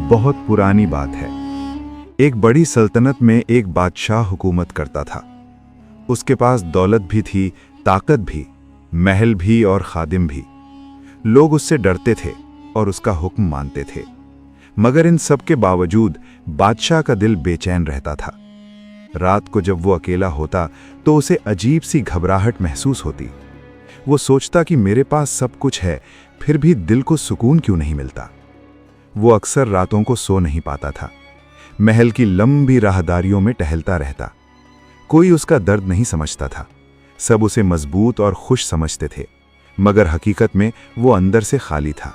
बहुत पुरानी बात है। एक बड़ी सल्तनत में एक बादशाह हुकूमत करता था। उसके पास दौलत भी थी, ताकत भी, महल भी और खादिम भी। लोग उससे डरते थे और उसका हुक्म मानते थे। मगर इन सब के बावजूद बादशाह का दिल बेचैन रहता था। रात को जब वो अकेला होता तो उसे अजीब सी घबराहट महसूस होती। वो सोचता कि मेरे पास सब कुछ है, फिर भी दिल को सुकून क्यों नहीं मिलता। वो अक्सर रातों को सो नहीं पाता था। महल की लंबी राहदारियों में टहलता रहता। कोई उसका दर्द नहीं समझता था। सब उसे मजबूत और खुश समझते थे, मगर हकीकत में वो अंदर से खाली था।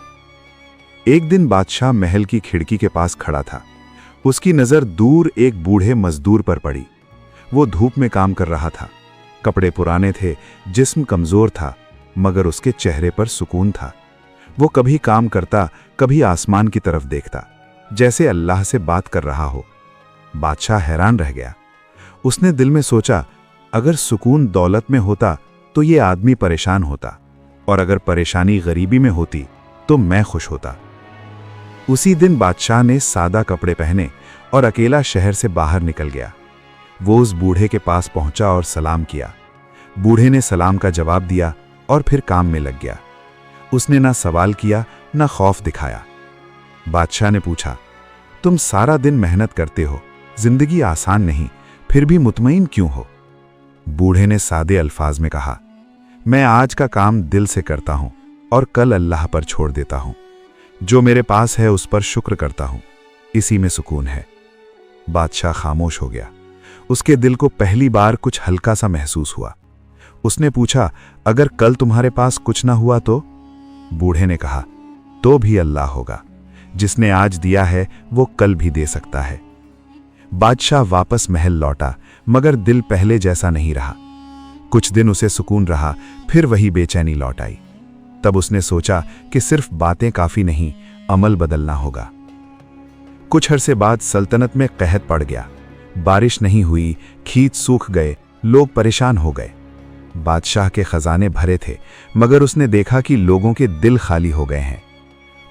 एक दिन बादशाह महल की खिड़की के पास खड़ा था। उसकी नज़र दूर एक बूढ़े मजदूर पर पड़ी। वो धूप में काम कर रहा था। कपड़े पुराने थे, जिस्म कमज़ोर था, मगर उसके चेहरे पर सुकून था। वो कभी काम करता, कभी आसमान की तरफ देखता, जैसे अल्लाह से बात कर रहा हो। बादशाह हैरान रह गया। उसने दिल में सोचा, अगर सुकून दौलत में होता तो ये आदमी परेशान होता, और अगर परेशानी गरीबी में होती तो मैं खुश होता। उसी दिन बादशाह ने सादा कपड़े पहने और अकेला शहर से बाहर निकल गया। वो उस बूढ़े के पास पहुंचा और सलाम किया। बूढ़े ने सलाम का जवाब दिया और फिर काम में लग गया। उसने ना सवाल किया, ना खौफ दिखाया। बादशाह ने पूछा, तुम सारा दिन मेहनत करते हो, जिंदगी आसान नहीं, फिर भी मुतमईन क्यों हो? बूढ़े ने सादे अल्फाज में कहा, मैं आज का काम दिल से करता हूं और कल अल्लाह पर छोड़ देता हूं। जो मेरे पास है उस पर शुक्र करता हूं, इसी में सुकून है। बादशाह खामोश हो गया। उसके दिल को पहली बार कुछ हल्का सा महसूस हुआ। उसने पूछा, अगर कल तुम्हारे पास कुछ ना हुआ तो? बूढ़े ने कहा, तो भी अल्लाह होगा। जिसने आज दिया है वो कल भी दे सकता है। बादशाह वापस महल लौटा, मगर दिल पहले जैसा नहीं रहा। कुछ दिन उसे सुकून रहा, फिर वही बेचैनी लौट आई। तब उसने सोचा कि सिर्फ बातें काफी नहीं, अमल बदलना होगा। कुछ अरसे बाद सल्तनत में कहत पड़ गया। बारिश नहीं हुई, खेत सूख गए, लोग परेशान हो गए। बादशाह के खजाने भरे थे, मगर उसने देखा कि लोगों के दिल खाली हो गए हैं।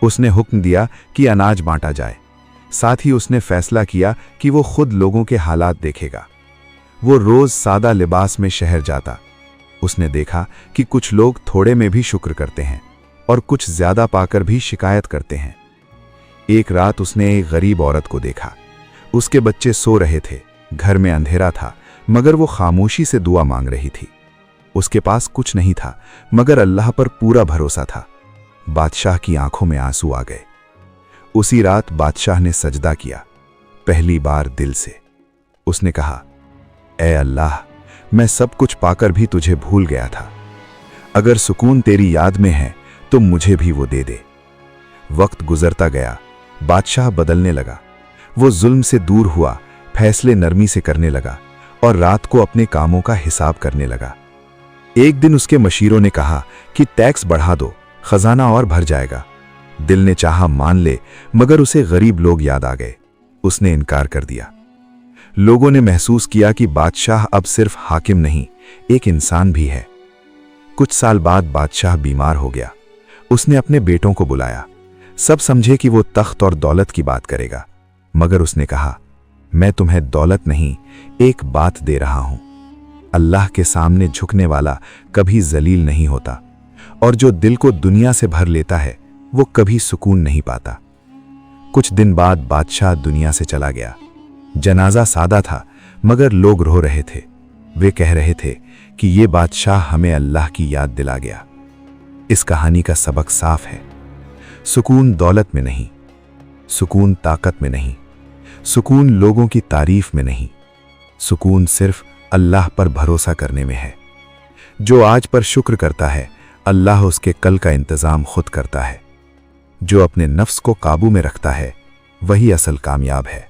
उसने हुक्म दिया कि अनाज बांटा जाए। साथ ही उसने फैसला किया कि वो खुद लोगों के हालात देखेगा। वो रोज सादा लिबास में शहर जाता। उसने देखा कि कुछ लोग थोड़े में भी शुक्र करते हैं और कुछ ज्यादा पाकर भी शिकायत करते हैं। एक रात उसने एक गरीब औरत को देखा। उसके बच्चे सो रहे थे, घर में अंधेरा था, मगर वो खामोशी से दुआ मांग रही थी। उसके पास कुछ नहीं था, मगर अल्लाह पर पूरा भरोसा था। बादशाह की आंखों में आंसू आ गए। उसी रात बादशाह ने सजदा किया, पहली बार दिल से। उसने कहा, ऐ अल्लाह, मैं सब कुछ पाकर भी तुझे भूल गया था। अगर सुकून तेरी याद में है तो मुझे भी वो दे दे। वक्त गुजरता गया, बादशाह बदलने लगा। वो जुल्म से दूर हुआ, फैसले नरमी से करने लगा और रात को अपने कामों का हिसाब करने लगा। एक दिन उसके मशीरों ने कहा कि टैक्स बढ़ा दो, खजाना और भर जाएगा। दिल ने चाहा मान ले, मगर उसे गरीब लोग याद आ गए। उसने इनकार कर दिया। लोगों ने महसूस किया कि बादशाह अब सिर्फ हाकिम नहीं, एक इंसान भी है। कुछ साल बाद बादशाह बीमार हो गया। उसने अपने बेटों को बुलाया। सब समझे कि वो तख्त और दौलत की बात करेगा, मगर उसने कहा, मैं तुम्हें दौलत नहीं, एक बात दे रहा हूं। अल्लाह के सामने झुकने वाला कभी जलील नहीं होता, और जो दिल को दुनिया से भर लेता है वो कभी सुकून नहीं पाता। कुछ दिन बाद बादशाह दुनिया से चला गया। जनाजा सादा था, मगर लोग रो रहे थे। वे कह रहे थे कि ये बादशाह हमें अल्लाह की याद दिला गया। इस कहानी का सबक साफ है, सुकून दौलत में नहीं, सुकून ताकत में नहीं, सुकून लोगों की तारीफ में नहीं, सुकून सिर्फ अल्लाह पर भरोसा करने में है। जो आज पर शुक्र करता है, अल्लाह उसके कल का इंतजाम खुद करता है। जो अपने नफ्स को काबू में रखता है, वही असल कामयाब है।